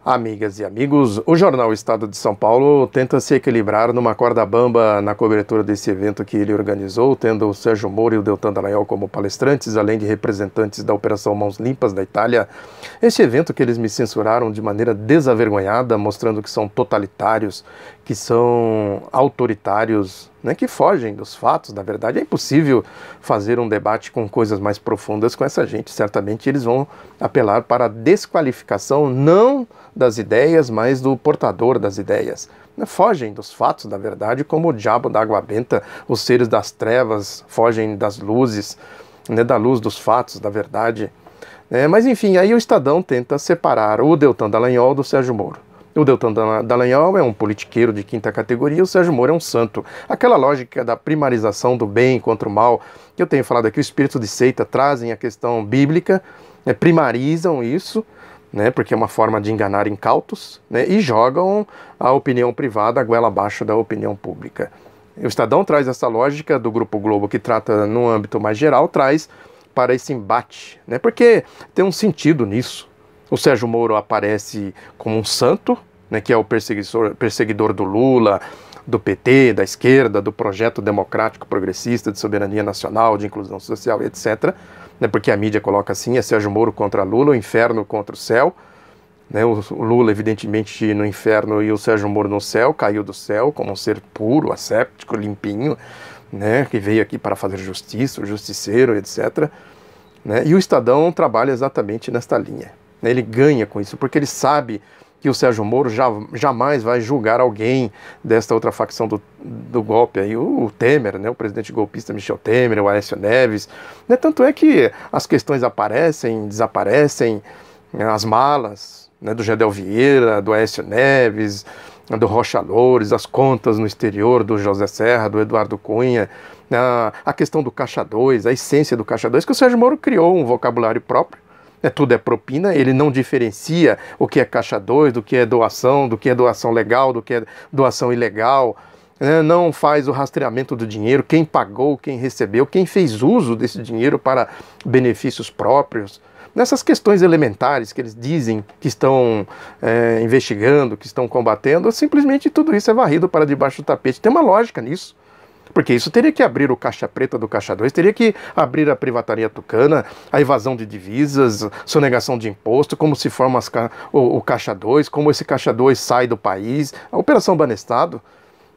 Amigas e amigos, o jornal Estado de São Paulo tenta se equilibrar numa corda bamba na cobertura desse evento que ele organizou, tendo o Sérgio Moro e o Deltan Dallagnol como palestrantes, além de representantes da Operação Mãos Limpas da Itália. Esse evento que eles me censuraram de maneira desavergonhada, mostrando que são totalitários, que são autoritários, né, que fogem dos fatos, da verdade. É impossível fazer um debate com coisas mais profundas com essa gente. Certamente eles vão apelar para a desqualificação, não das ideias, mas do portador das ideias. Fogem dos fatos, da verdade, como o diabo da água benta, os seres das trevas fogem das luzes, né, da luz dos fatos, da verdade. Mas enfim, aí o Estadão tenta separar o Deltan Dallagnol do Sérgio Moro. O Deltan Dallagnol é um politiqueiro de quinta categoria, o Sérgio Moro é um santo. Aquela lógica da primarização do bem contra o mal, que eu tenho falado aqui, o espírito de seita trazem a questão bíblica, primarizam isso, né, porque é uma forma de enganar incautos, né, e jogam a opinião privada a goela abaixo da opinião pública. O Estadão traz essa lógica do Grupo Globo, que trata no âmbito mais geral, traz para esse embate, né, porque tem um sentido nisso. O Sérgio Moro aparece como um santo, né, que é o perseguidor do Lula, do PT, da esquerda, do projeto democrático progressista de soberania nacional, de inclusão social, etc., né, porque a mídia coloca assim, é Sérgio Moro contra Lula, o inferno contra o céu, né, o Lula evidentemente no inferno e o Sérgio Moro no céu, caiu do céu como um ser puro, asséptico, limpinho, né, que veio aqui para fazer justiça, o justiceiro, etc., né, e o Estadão trabalha exatamente nesta linha. Ele ganha com isso, porque ele sabe que o Sérgio Moro jamais vai julgar alguém desta outra facção do golpe, aí, o Temer, né, o presidente golpista Michel Temer, o Aécio Neves, né, tanto é que as questões aparecem, desaparecem, né, as malas, né, do Gedel Vieira, do Aécio Neves, do Rocha Loures, as contas no exterior do José Serra, do Eduardo Cunha, a questão do Caixa 2, a essência do Caixa 2, que o Sérgio Moro criou um vocabulário próprio. Tudo é propina, ele não diferencia o que é Caixa 2, do que é doação legal, do que é doação ilegal, né? Não faz o rastreamento do dinheiro, quem pagou, quem recebeu, quem fez uso desse dinheiro para benefícios próprios. Nessas questões elementares que eles dizem que estão investigando, que estão combatendo, simplesmente tudo isso é varrido para debaixo do tapete. Tem uma lógica nisso. Porque isso teria que abrir o Caixa Preta do Caixa 2, teria que abrir a privataria tucana, a evasão de divisas, sonegação de imposto, como se forma o Caixa 2, como esse Caixa 2 sai do país, a Operação Banestado,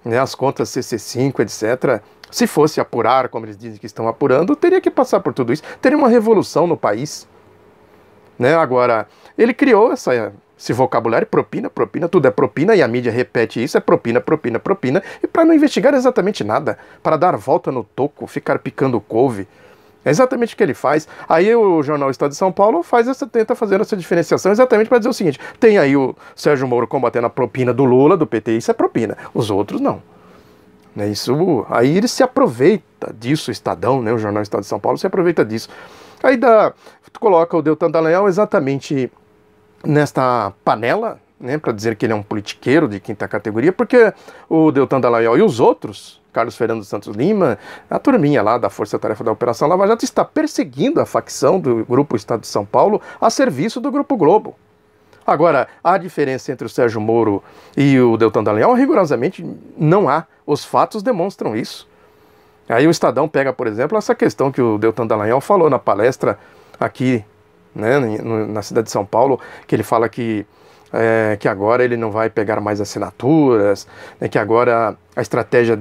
né, as contas CC5, etc. Se fosse apurar, como eles dizem que estão apurando, teria que passar por tudo isso, teria uma revolução no país. Né? Agora, ele criou esse vocabulário, propina, tudo é propina, e a mídia repete isso, é propina, e para não investigar exatamente nada, para dar volta no toco, ficar picando couve, é exatamente o que ele faz. Aí o jornal Estado de São Paulo tenta fazer essa diferenciação exatamente para dizer o seguinte, tem aí o Sérgio Moro combatendo a propina do Lula, do PT, isso é propina, os outros não. Isso, aí ele se aproveita disso, o Estadão, né, o jornal Estado de São Paulo se aproveita disso. Aí tu coloca o Deltan Dallagnol exatamente nesta panela, né, para dizer que ele é um politiqueiro de quinta categoria, porque o Deltan Dallagnol e os outros, Carlos Fernando Santos Lima, a turminha lá da Força Tarefa da Operação Lava Jato, está perseguindo a facção do Grupo Estado de São Paulo a serviço do Grupo Globo. Agora, a diferença entre o Sérgio Moro e o Deltan Dallagnol, rigorosamente, não há. Os fatos demonstram isso. Aí o Estadão pega, por exemplo, essa questão que o Deltan Dallagnol falou na palestra aqui, né, na cidade de São Paulo, que ele fala que agora ele não vai pegar mais assinaturas, né, que agora a estratégia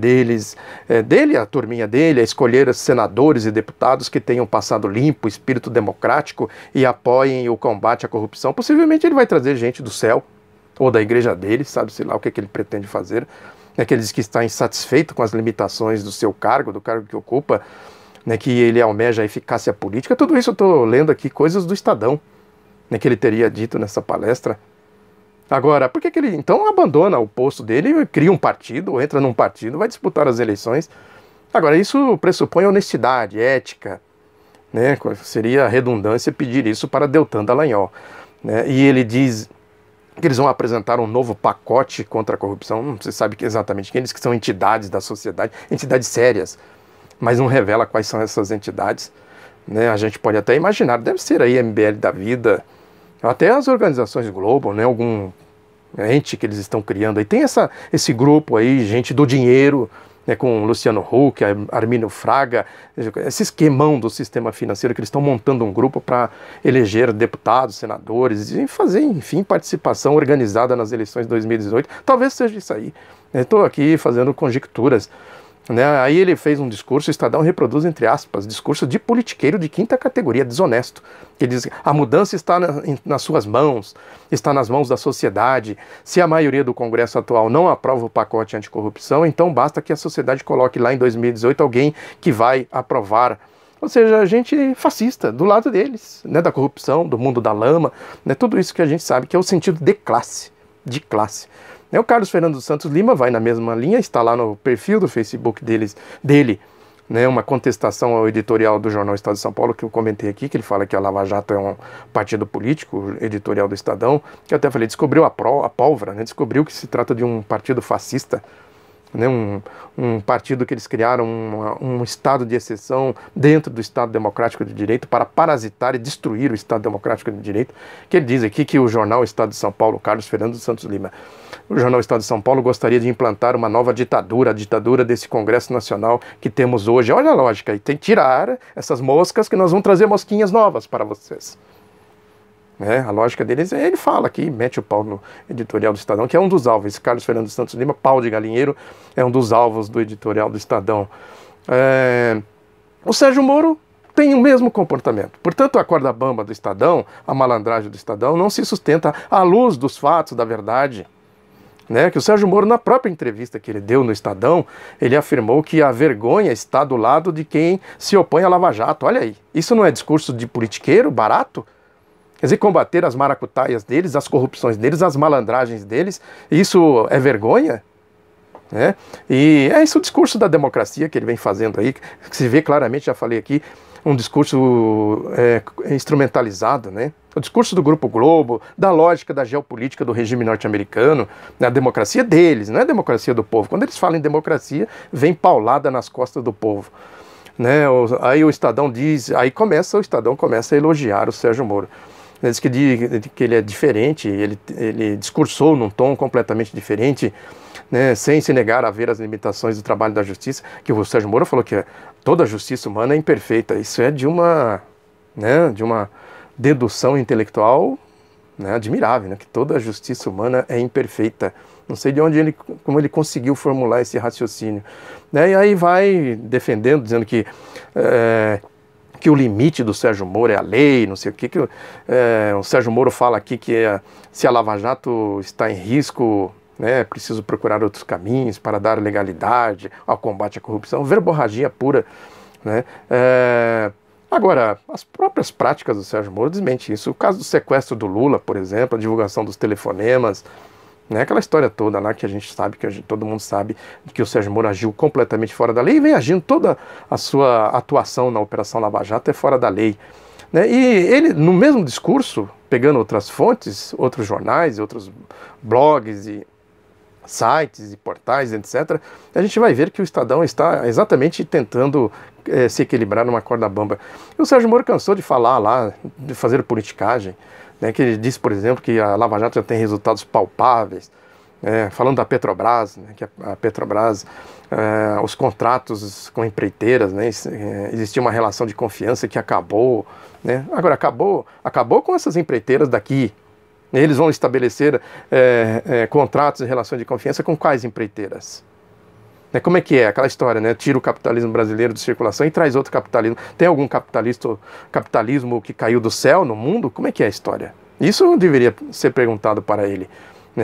a turminha dele, é escolher os senadores e deputados que tenham passado limpo, espírito democrático e apoiem o combate à corrupção. Possivelmente ele vai trazer gente do céu, ou da igreja dele, sabe-se lá o que ele pretende fazer. Que ele diz que está insatisfeito com as limitações do seu cargo, do cargo que ocupa, né, que ele almeja a eficácia política. Tudo isso eu estou lendo aqui, coisas do Estadão, né, que ele teria dito nessa palestra. Agora, por que ele então abandona o posto dele, cria um partido, ou entra num partido, vai disputar as eleições? Agora, isso pressupõe honestidade, ética, né, seria redundância pedir isso para Deltan Dallagnol, né, e ele diz que eles vão apresentar um novo pacote contra a corrupção. Não se sabe exatamente quem, eles que são entidades da sociedade, entidades sérias, mas não revela quais são essas entidades, né? A gente pode até imaginar, deve ser aí MBL da vida, Até as organizações Globo, né, algum ente que eles estão criando aí, tem esse grupo aí, gente do dinheiro, né, com Luciano Huck, Armínio Fraga, esse esquemão do sistema financeiro que eles estão montando um grupo para eleger deputados, senadores e fazer, enfim, participação organizada nas eleições de 2018. Talvez seja isso aí. Estou aqui fazendo conjecturas. Né? Aí ele fez um discurso, o Estadão reproduz, entre aspas, discurso de politiqueiro de quinta categoria, desonesto. Ele diz: a mudança está nas suas mãos, está nas mãos da sociedade. Se a maioria do Congresso atual não aprova o pacote anticorrupção, então basta que a sociedade coloque lá em 2018 alguém que vai aprovar. Ou seja, gente fascista, do lado deles, né? Da corrupção, do mundo da lama, né? Tudo isso que a gente sabe que é o sentido de classe, de classe. O Carlos Fernando dos Santos Lima vai na mesma linha, está lá no perfil do Facebook dele, né, uma contestação ao editorial do jornal Estado de São Paulo, que eu comentei aqui, que ele fala que a Lava Jato é um partido político, o editorial do Estadão, que eu até falei, descobriu a pólvora, né, descobriu que se trata de um partido fascista, né, um partido que eles criaram, um estado de exceção dentro do Estado Democrático de Direito para parasitar e destruir o Estado Democrático de Direito, que ele diz aqui que o jornal Estado de São Paulo, Carlos Fernando dos Santos Lima, o jornal Estado de São Paulo gostaria de implantar uma nova ditadura, a ditadura desse Congresso Nacional que temos hoje. Olha a lógica, e tem que tirar essas moscas que nós vamos trazer mosquinhas novas para vocês. A lógica deles ele fala aqui, mete o pau no editorial do Estadão, que é um dos alvos. Esse Carlos Fernando dos Santos Lima, pau de galinheiro, é um dos alvos do editorial do Estadão. O Sérgio Moro tem o mesmo comportamento. Portanto, a corda bamba do Estadão, a malandragem do Estadão, não se sustenta à luz dos fatos, da verdade. Que o Sérgio Moro, na própria entrevista que ele deu no Estadão, ele afirmou que a vergonha está do lado de quem se opõe à Lava Jato. Olha aí, isso não é discurso de politiqueiro barato? Quer dizer, combater as maracutaias deles, as corrupções deles, as malandragens deles, isso é vergonha? E é esse o discurso da democracia que ele vem fazendo aí, que se vê claramente, já falei aqui, um discurso instrumentalizado, O discurso do Grupo Globo, da lógica da geopolítica do regime norte-americano, a democracia deles, não é a democracia do povo. Quando eles falam em democracia, vem paulada nas costas do povo. Aí o Estadão diz, o Estadão começa a elogiar o Sérgio Moro. Ele diz que ele é diferente, ele discursou num tom completamente diferente, sem se negar a ver as limitações do trabalho da justiça, que o Sérgio Moro falou que toda a justiça humana é imperfeita. Isso é de uma dedução intelectual admirável, que toda a justiça humana é imperfeita. Não sei de onde como ele conseguiu formular esse raciocínio. E aí vai defendendo, dizendo que o limite do Sérgio Moro é a lei, não sei o que o Sérgio Moro fala aqui que se a Lava Jato está em risco, é preciso procurar outros caminhos para dar legalidade ao combate à corrupção, verborragia pura. Agora, as próprias práticas do Sérgio Moro desmentem isso. O caso do sequestro do Lula, por exemplo, a divulgação dos telefonemas, aquela história toda lá que a gente sabe, todo mundo sabe, que o Sérgio Moro agiu completamente fora da lei e vem agindo, toda a sua atuação na Operação Lava Jato é fora da lei. E ele, no mesmo discurso, pegando outras fontes, outros jornais, outros blogs e sites e portais, etc., a gente vai ver que o Estadão está exatamente tentando se equilibrar numa corda bamba. E o Sérgio Moro cansou de falar lá, de fazer politicagem, que ele disse, por exemplo, que a Lava Jato já tem resultados palpáveis, falando da Petrobras, que a Petrobras, os contratos com empreiteiras, existia uma relação de confiança que acabou, agora acabou com essas empreiteiras daqui. Eles vão estabelecer contratos em relação de confiança com quais empreiteiras? Como é que é aquela história, tira o capitalismo brasileiro de circulação e traz outro capitalismo. Tem algum capitalismo que caiu do céu no mundo? Como é que é a história? Isso deveria ser perguntado para ele.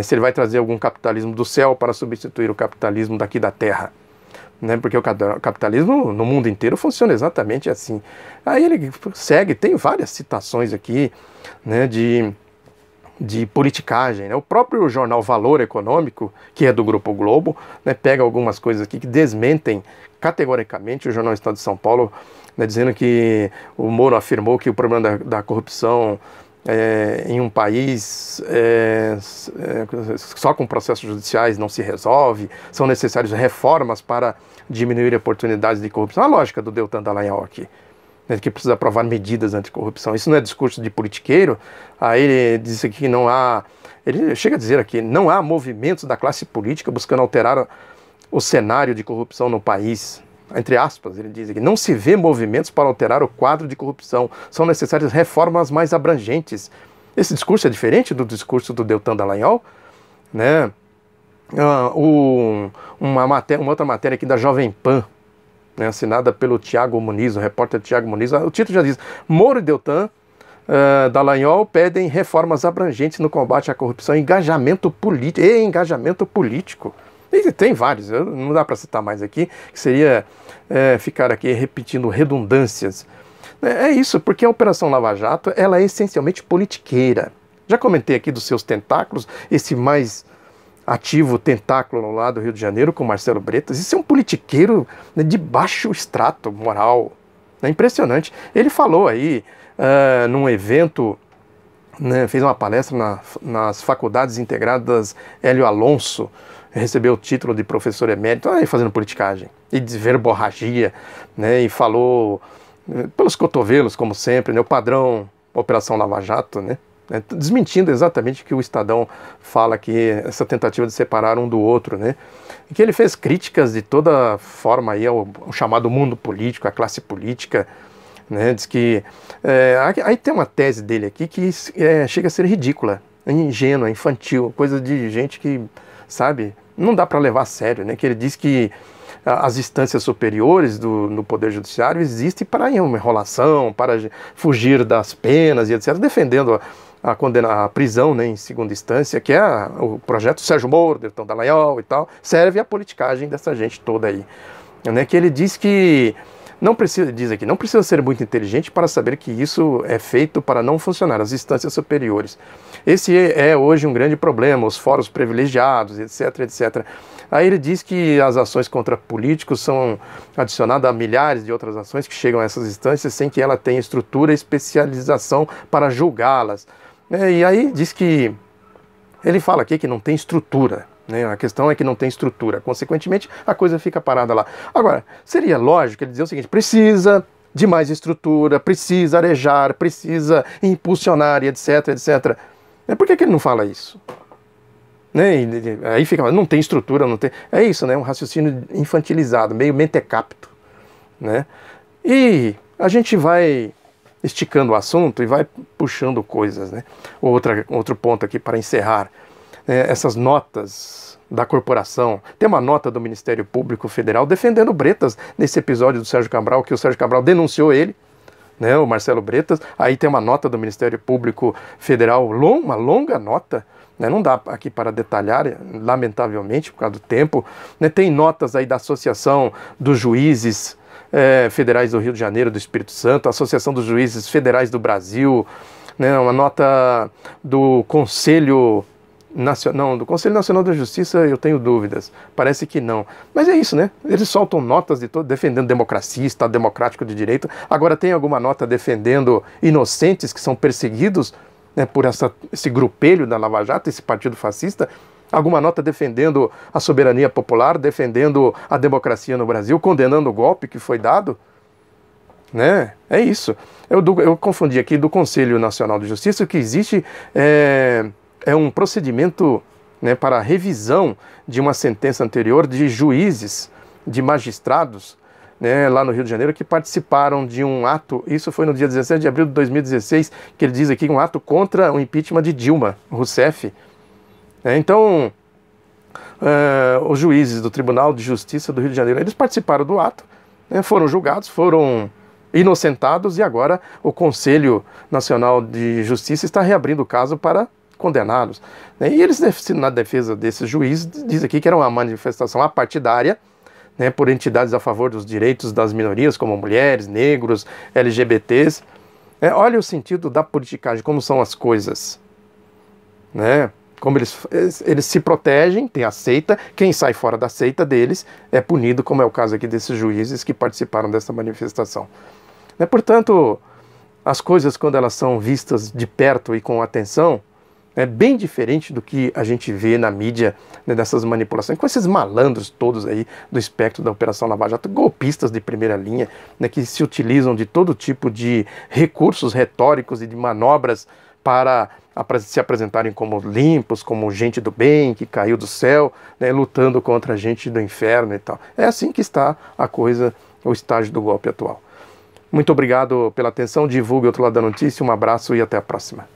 Se ele vai trazer algum capitalismo do céu para substituir o capitalismo daqui da terra. Porque o capitalismo no mundo inteiro funciona exatamente assim. Aí ele segue, tem várias citações aqui de politicagem. O próprio jornal Valor Econômico, que é do Grupo Globo, pega algumas coisas aqui que desmentem categoricamente o jornal Estado de São Paulo, dizendo que o Moro afirmou que o problema da corrupção em um país só com processos judiciais não se resolve, são necessárias reformas para diminuir oportunidades de corrupção. A lógica do Deltan Dallagnol aqui. né, que precisa aprovar medidas anticorrupção. Isso não é discurso de politiqueiro. Aí ele diz aqui que não há, ele chega a dizer aqui, não há movimentos da classe política buscando alterar o cenário de corrupção no país. Entre aspas, ele diz aqui, não se vê movimentos para alterar o quadro de corrupção, são necessárias reformas mais abrangentes. Esse discurso é diferente do discurso do Deltan Dallagnol, né? Uma outra matéria aqui da Jovem Pan, né, assinada pelo Tiago Muniz, o repórter Tiago Muniz, o título já diz, Moro e Deltan Dallagnol pedem reformas abrangentes no combate à corrupção e engajamento político. E tem vários, não dá para citar mais aqui, que seria ficar aqui repetindo redundâncias. É isso, porque a Operação Lava Jato ela é essencialmente politiqueira. Já comentei aqui dos seus tentáculos, esse mais ativo tentáculo lá do Rio de Janeiro com Marcelo Bretas. Isso é um politiqueiro, né, de baixo extrato moral. É impressionante. Ele falou aí num evento, né, fez uma palestra nas Faculdades Integradas Hélio Alonso, recebeu o título de professor emérito, aí fazendo politicagem e de verborragia, né, e falou pelos cotovelos, como sempre, né, o padrão Operação Lava Jato, né, desmentindo exatamente o que o Estadão fala, que essa tentativa de separar um do outro, né, e que ele fez críticas de toda forma aí ao chamado mundo político, à classe política, né, diz que aí tem uma tese dele aqui que chega a ser ridícula, ingênua, infantil, coisa de gente que, sabe, não dá para levar a sério, né, que ele diz que as instâncias superiores no Poder Judiciário existem para uma enrolação, para fugir das penas e etc., defendendo a prisão, né, em segunda instância, que é o projeto Sérgio Moro, Deltan Dallagnol e tal, serve à politicagem dessa gente toda aí. Né, que ele diz que não precisa ser muito inteligente para saber que isso é feito para não funcionar, as instâncias superiores. Esse é hoje um grande problema, os fóruns privilegiados, etc, etc. Aí ele diz que as ações contra políticos são adicionadas a milhares de outras ações que chegam a essas instâncias sem que ela tenha estrutura e especialização para julgá-las. E aí diz que, ele fala aqui que não tem estrutura, né? A questão é que não tem estrutura, consequentemente a coisa fica parada lá. Agora, seria lógico ele dizer o seguinte, precisa de mais estrutura, precisa arejar, precisa impulsionar e etc, etc. Por que ele não fala isso? Né? Aí fica, não tem estrutura, não tem... É isso, né? Um raciocínio infantilizado, meio mentecapto, né? E a gente vai esticando o assunto e vai puxando coisas, né? Outro ponto aqui para encerrar. Essas notas da corporação. Tem uma nota do Ministério Público Federal defendendo o Bretas nesse episódio do Sérgio Cabral, que o Sérgio Cabral denunciou ele, né, o Marcelo Bretas. Aí tem uma nota do Ministério Público Federal, uma longa nota, né, não dá aqui para detalhar, lamentavelmente, por causa do tempo. Né, tem notas aí da Associação dos Juízes Federais do Rio de Janeiro, do Espírito Santo, Associação dos Juízes Federais do Brasil, né, uma nota do Conselho do Conselho Nacional da Justiça, eu tenho dúvidas, parece que não. Mas é isso, né? Eles soltam notas defendendo democracia, Estado democrático de direito. Agora tem alguma nota defendendo inocentes que são perseguidos, né, por esse grupelho da Lava Jato, esse partido fascista? Alguma nota defendendo a soberania popular, defendendo a democracia no Brasil, condenando o golpe que foi dado? Né? É isso. Eu confundi aqui do Conselho Nacional de Justiça. O que existe é um procedimento, né, para revisão de uma sentença anterior de juízes, de magistrados, né, lá no Rio de Janeiro, que participaram de um ato, isso foi no dia 17 de abril de 2016, que ele diz aqui, um ato contra o impeachment de Dilma Rousseff. Então, os juízes do Tribunal de Justiça do Rio de Janeiro, eles participaram do ato, né, foram julgados, foram inocentados, e agora o Conselho Nacional de Justiça está reabrindo o caso para condenados. E eles, na defesa desses juízes, diz aqui que era uma manifestação apartidária, né, por entidades a favor dos direitos das minorias, como mulheres, negros, LGBTs. Olha o sentido da politicagem, como são as coisas, né? Como eles se protegem, tem a seita, quem sai fora da seita deles é punido, como é o caso aqui desses juízes que participaram dessa manifestação. Portanto, as coisas, quando elas são vistas de perto e com atenção, É bem diferente do que a gente vê na mídia, né, dessas manipulações, com esses malandros todos aí do espectro da Operação Lava Jato, golpistas de primeira linha, né, que se utilizam de todo tipo de recursos retóricos e de manobras para se apresentarem como limpos, como gente do bem, que caiu do céu, né, lutando contra a gente do inferno e tal. É assim que está a coisa, o estágio do golpe atual. Muito obrigado pela atenção, divulgue o Outro Lado da Notícia, um abraço e até a próxima.